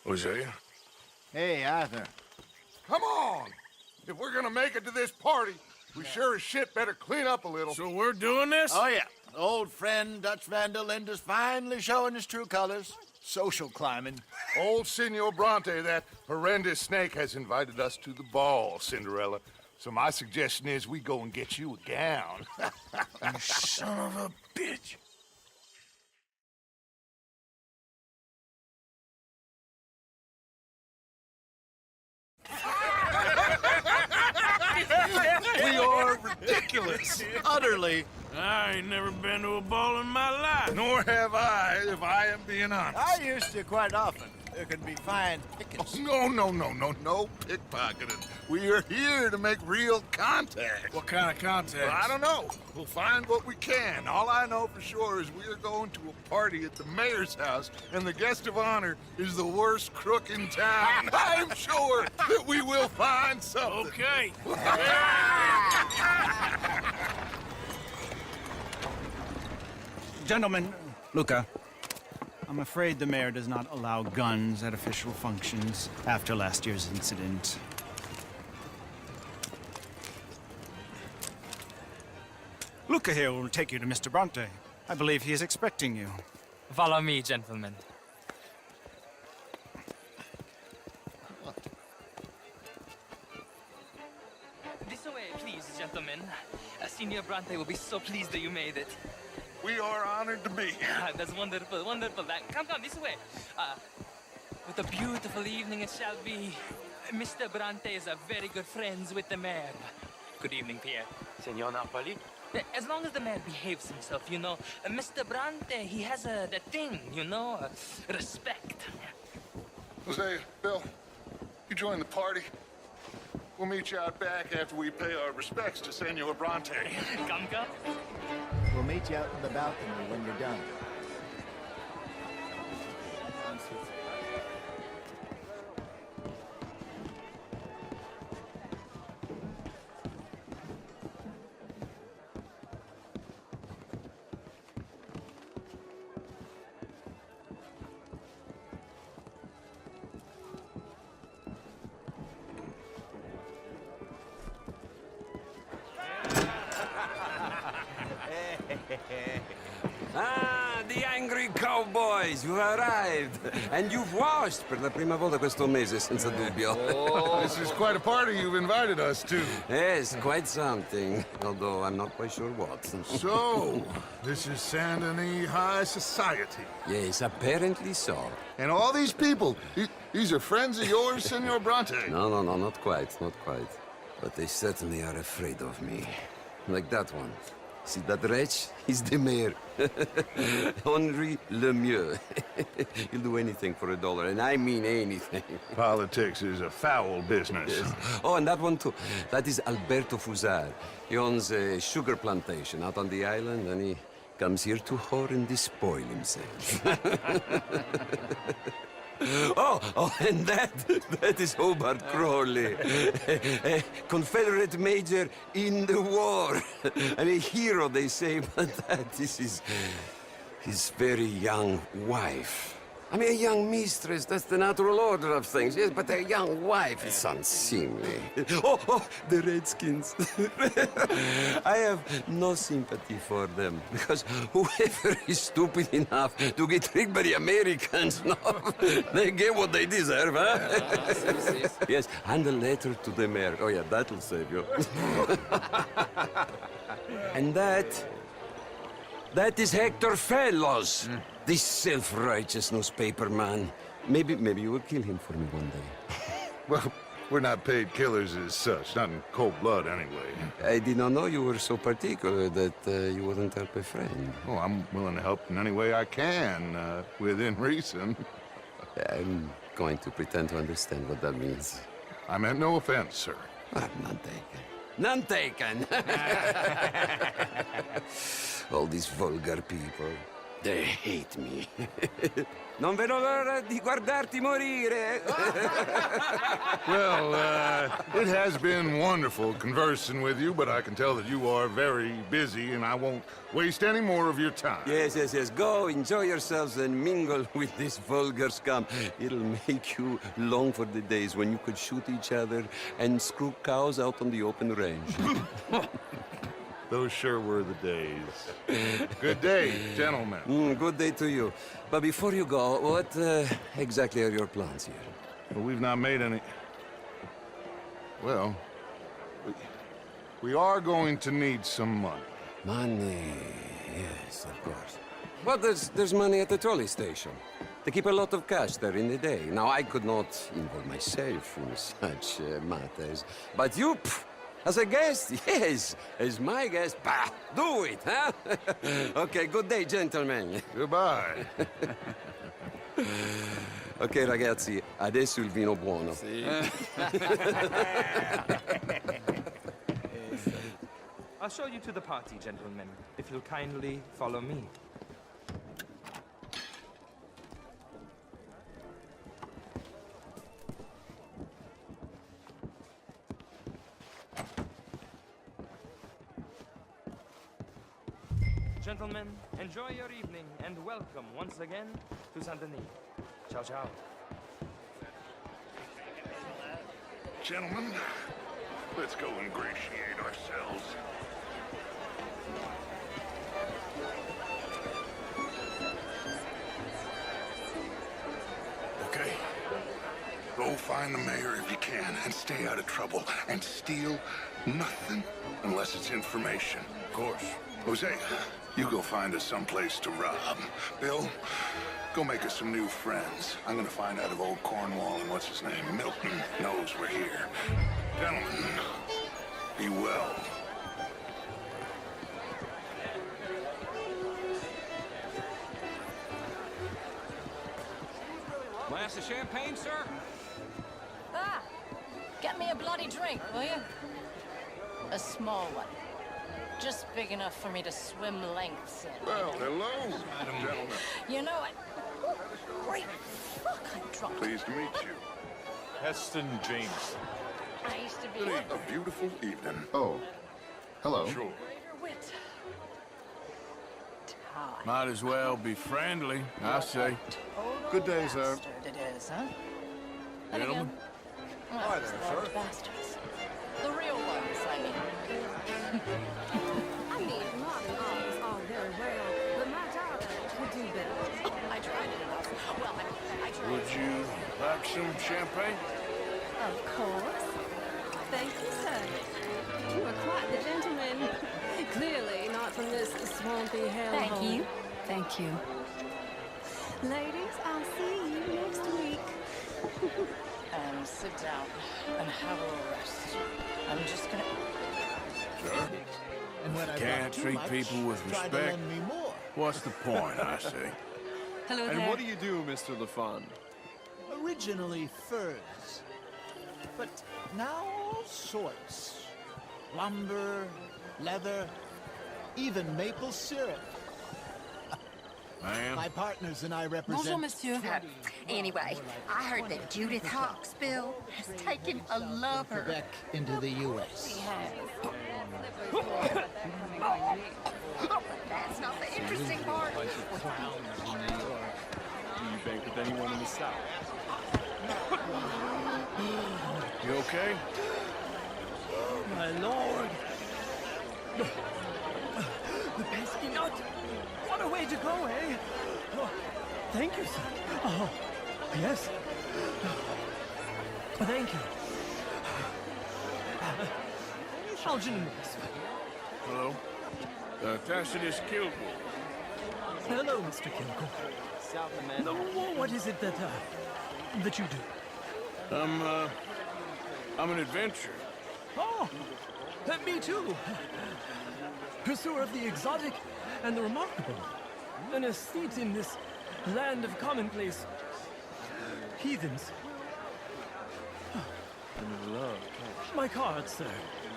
Jose? Hey, Arthur. Come on! If we're gonna make it to this party, we sure as shit better clean up a little. So we're doing this? Oh, yeah. Old friend Dutch Van der Linde's finally showing his true colors. Social climbing. Old Senor Bronte, that horrendous snake, has invited us to the ball, Cinderella. So my suggestion is we go and get you a gown. You son of a bitch. We are ridiculous. Utterly. I ain't never been to a ball in my life. Nor have I, if I am being honest. I used to quite often. There can be fine pickings. No pickpocketing. We are here to make real contact. What kind of contact? Well, I don't know. We'll find what we can. All I know for sure is we are going to a party at the mayor's house, and the guest of honor is the worst crook in town. I'm sure that we will find something. Okay. Gentlemen, Luca, I'm afraid the mayor does not allow guns at official functions after last year's incident. Luca here will take you to Mr. Bronte. I believe he is expecting you. Follow me, gentlemen. This way, please, gentlemen. Senior Bronte will be so pleased that you made it. We are honored to be here. That's wonderful, wonderful. Come, this way. What a beautiful evening it shall be. Mr. Bronte is very good friends with the mayor. Good evening, Pierre. Senor Napoli? As long as the man behaves himself, you know. Mr. Bronte, he has that thing, you know, respect. Jose, Bill, you join the party. We'll meet you out back after we pay our respects to Senor Bronte. Come. We'll meet you out in the balcony when you're done. Ah, the angry cowboys, you've arrived. And you've washed per la prima volta questo mese, senza dubbio. This is quite a party you've invited us to. Yes, quite something. Although I'm not quite sure what. So, this is Saint Denis High Society. Yes, apparently so. And all these people, these are friends of yours, Senor Bronte? No, not quite. But they certainly are afraid of me. Like that one. See that wretch? He's the mayor. Henri Lemieux. He'll do anything for $1, and I mean anything. Politics is a foul business. Yes. Oh, and that one too. That is Alberto Fusar. He owns a sugar plantation out on the island, and he comes here to whore and despoil himself. Oh, and that is Hobart Crawley, a Confederate major in the war. I mean, a hero, they say, but that is his very young wife. I mean, a young mistress, that's the natural order of things, yes, but a young wife is unseemly. Oh, the Redskins. I have no sympathy for them, because whoever is stupid enough to get tricked by the Americans, no, they get what they deserve, huh? Yes, and a letter to the mayor. Oh, yeah, that'll save you. And that is Hector Fellows. This self-righteous newspaper man. Maybe you will kill him for me one day. Well, we're not paid killers as such, not in cold blood anyway. I did not know you were so particular that you wouldn't help a friend. Oh, I'm willing to help in any way I can, within reason. I'm going to pretend to understand what that means. I meant no offense, sir. None taken. None taken! All these vulgar people. They hate me. Non vedo l'ora di guardarti morire. Well, it has been wonderful conversing with you, but I can tell that you are very busy, and I won't waste any more of your time. Yes. Go, enjoy yourselves, and mingle with this vulgar scum. It'll make you long for the days when you could shoot each other and screw cows out on the open range. Those sure were the days. Good day, gentlemen. Good day to you. But before you go, what exactly are your plans here? Well, we've not made any... Well, we are going to need some money. Money, yes, of course. Well, there's money at the trolley station. They keep a lot of cash there in the day. Now, I could not involve myself in such matters. But you, as a guest, yes, as my guest, bah, do it, huh? Okay, good day, gentlemen. Goodbye. Ok, ragazzi, adesso il vino buono. I'll show you to the party, gentlemen, if you'll kindly follow me. Gentlemen, enjoy your evening and welcome once again to Saint Denis. Ciao, ciao. Gentlemen, let's go ingratiate ourselves. Okay. Go find the mayor if you can and stay out of trouble. And steal nothing unless it's information. Of course. Jose, you go find us someplace to rob. Bill, go make us some new friends. I'm gonna find out if old Cornwall and what's his name, Milton, knows we're here. Gentlemen, be well. Glass of champagne, sir? Ah! Get me a bloody drink, will you? A small one. Just big enough for me to swim lengths in. Well, hello, gentlemen. You know what? Great fuck, I'm drunk. Pleased to meet you. Heston James. I used to be A beautiful evening. Oh, hello. Sure. greater wit. Time. Might as well be friendly, I say. Total Good day, sir. bastard it is, huh? And Gentlemen. again, well, those large bastards. The real ones, I mean. I mean, modern art is all very well, but my daughter would do better. I tried it enough. Well, I tried. Would you like some champagne? Of course. Thank you, sir. You are quite the gentleman. Clearly not from this swampy hellhole. Thank you. Thank you. Ladies, I'll see you next week. And sit down and have a rest. I'm just gonna... And when I Can't treat people with try to respect. lend me more. What's the point, I say? Hello And what do you do, Mr. LaFon? Originally furs, but now all sorts. Lumber, leather, even maple syrup. Ma'am? My partners and I represent... Bonjour, monsieur. 20 Anyway, I heard that Judith Hawksbill has taken a lover. Quebec into the U.S. That's not the interesting part. Do you bank with anyone in the South? You okay? My lord! The pesky nut! What a way to go, eh? Oh, thank you, sir. Oh, yes. Thank you. Algernon. Hello? Tacitus Kilgore. Hello, Mr. Kilgore. South Amanda. What is it that you do? I'm an adventurer. Oh, me too. Pursuer of the exotic and the remarkable. An aesthete in this land of commonplace heathens. and love cash. My card, sir.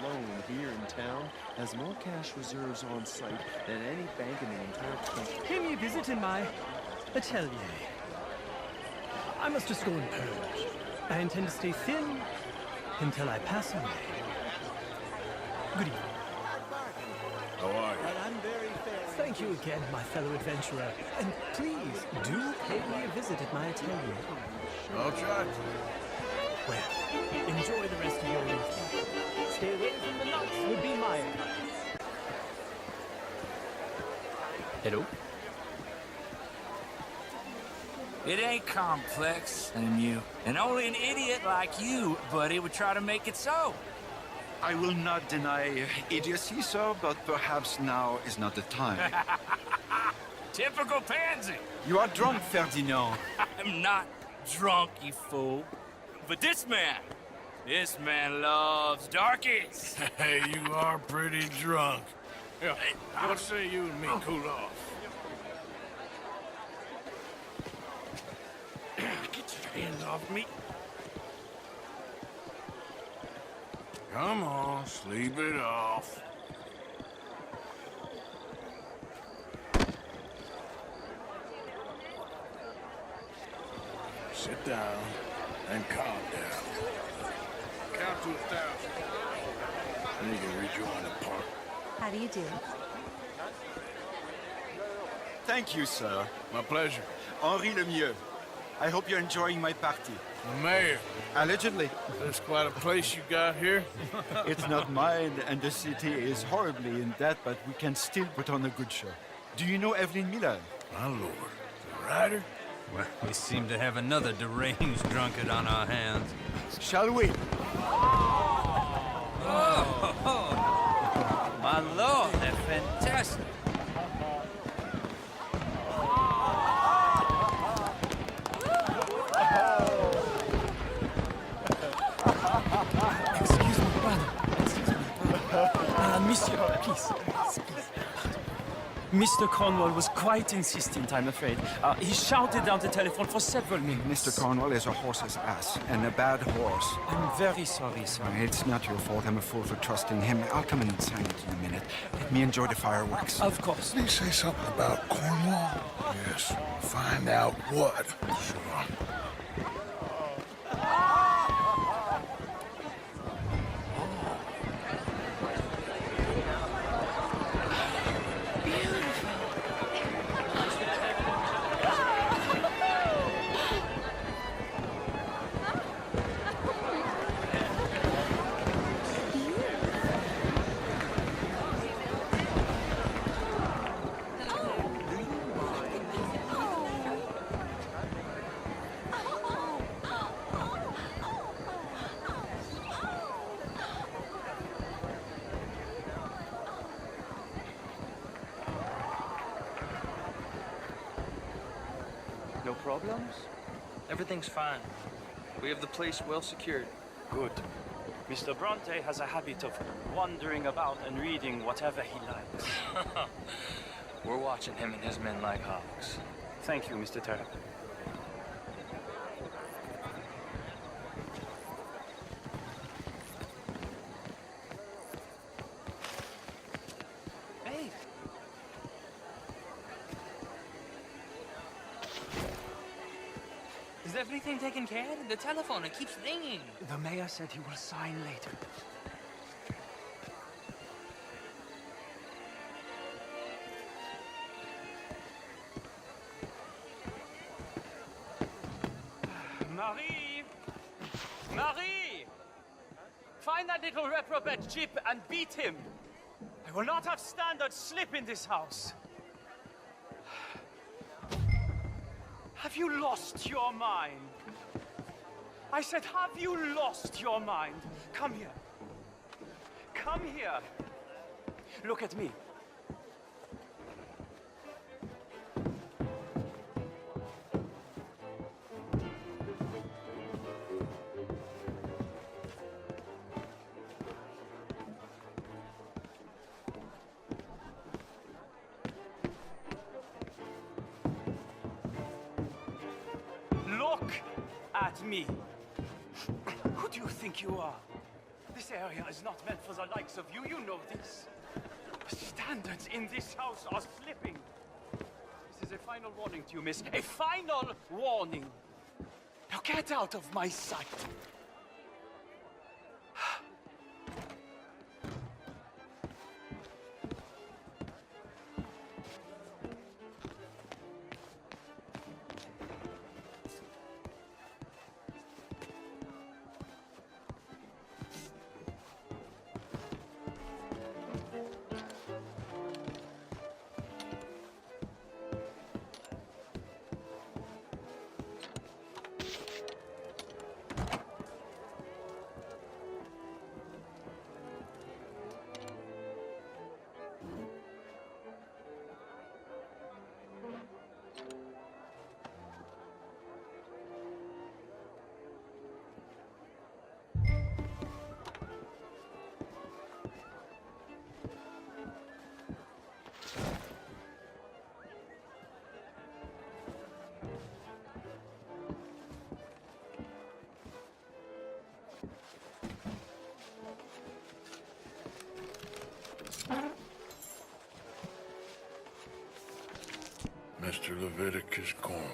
Alone here in town has more cash reserves on site than any bank in the entire country. Pay me a visit in my atelier. I must just go and purge. I intend to stay thin until I pass away. Good evening. How are you? Thank you again, my fellow adventurer. And please, do pay me a visit at my atelier. I'll try to. Well, enjoy the rest of your evening. Stay away from the nuts would be my advice. Hello? It ain't complex, and only an idiot like you, buddy, would try to make it so. I will not deny idiocy, sir, but perhaps now is not the time. Typical pansy. You are drunk, Ferdinand. I'm not drunk, you fool. But this man loves darkies. Hey, you are pretty drunk. Yeah, what say you and me cool off? Get your hands off me. Come on, sleep it off. Sit down and calm down. Count to 1,000. Then you can rejoin the park. How do you do? Thank you, sir. My pleasure. Henri Lemieux. I hope you're enjoying my party. The mayor. Allegedly. That's quite a place you got here. It's not mine, and the city is horribly in debt, but we can still put on a good show. Do you know Evelyn Miller? My lord. The writer? Well, we seem to have another deranged drunkard on our hands. Shall we? Oh, my lord, they're fantastic. Excuse me, brother. Monsieur, please. Mr. Cornwall was quite insistent, I'm afraid. He shouted down the telephone for several minutes. Mr. Cornwall is a horse's ass, and a bad horse. I'm very sorry, sir. It's not your fault. I'm a fool for trusting him. I'll come in and sign it in a minute. Let me enjoy the fireworks. Of course. Did he say something about Cornwall? Yes. Find out what. Sure. No problems? Everything's fine. We have the place well secured. Good. Mr. Bronte has a habit of wandering about and reading whatever he likes. We're watching him and his men like hawks. Thank you, Mr. Terrell. Hey! Is everything taken care of? The telephone, it keeps ringing. The mayor said he will sign later. Marie! Marie! Find that little reprobate Jip and beat him. I will not have standard slip in this house. Have you lost your mind? I said, have you lost your mind? Come here. Come here. Look at me. Look at me. Who do you think you are? This area is not meant for the likes of you. You know this. Standards in this house are slipping. This is a final warning to you, miss. A final warning. Now get out of my sight. Mr. Leviticus Cornwall.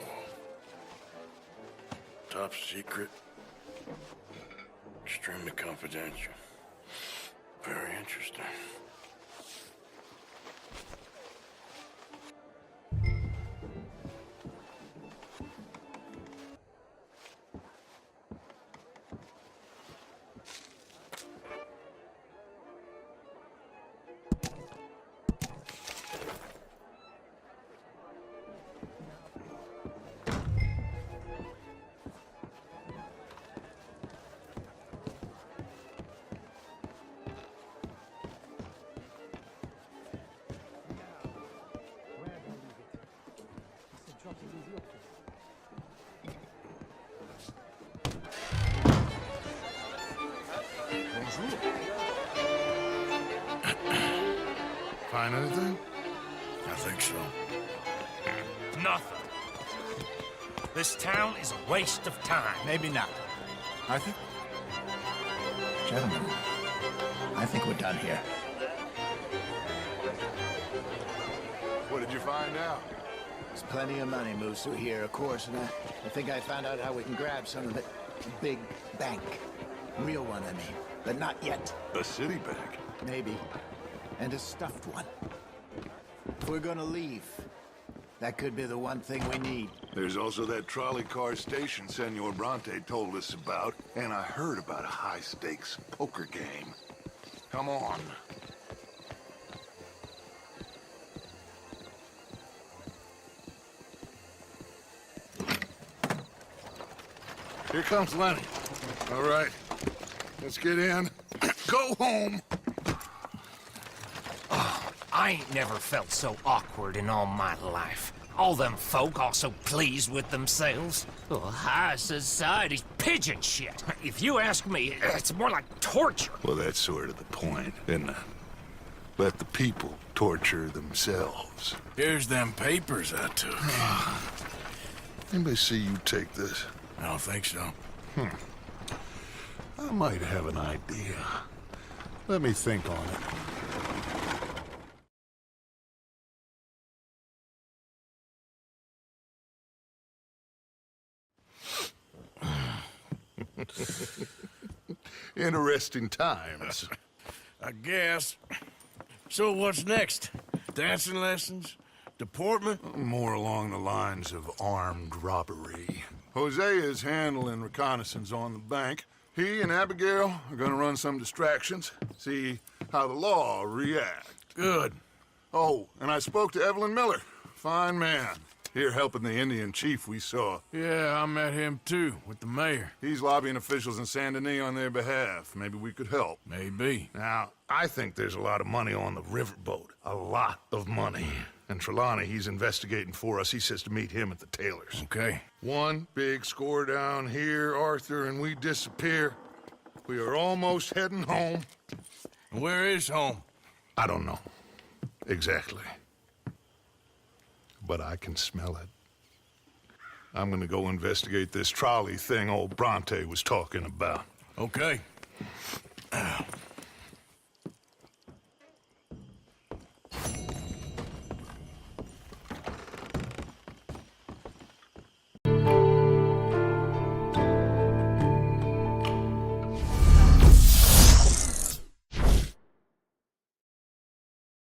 Top secret. Extremely confidential. Very interesting. Find anything? I think so. Nothing. This town is a waste of time. Maybe not. I think... Gentlemen, I think we're done here. What did you find out? There's plenty of money moves through here, of course, and I think I found out how we can grab some of it. A big bank. Real one, I mean. But not yet. A city bank? Maybe. And a stuffed one. If we're gonna leave, that could be the one thing we need. There's also that trolley car station Senor Bronte told us about, and I heard about a high-stakes poker game. Come on. Here comes Lenny. All right, let's get in. Go home. I ain't never felt so awkward in all my life. All them folk all so pleased with themselves. Oh, high society's pigeon shit. If you ask me, it's more like torture. Well, that's sort of the point, isn't it? Let the people torture themselves. Here's them papers I took. Anybody see you take this? I don't think so. I might have an idea. Let me think on it. Interesting times. I guess. So what's next? Dancing lessons? Deportment? More along the lines of armed robbery. Hosea is handling reconnaissance on the bank. He and Abigail are gonna run some distractions, see how the law reacts. Good. Oh, and I spoke to Evelyn Miller. Fine man. Here helping the Indian chief we saw. Yeah, I met him too, with the mayor. He's lobbying officials in Saint Denis on their behalf. Maybe we could help. Maybe. Now, I think there's a lot of money on the riverboat. A lot of money. And Trelawney, he's investigating for us. He says to meet him at the Taylor's. Okay. One big score down here, Arthur, and we disappear. We are almost heading home. Where is home? I don't know. Exactly. But I can smell it. I'm gonna go investigate this trolley thing old Bronte was talking about. Okay.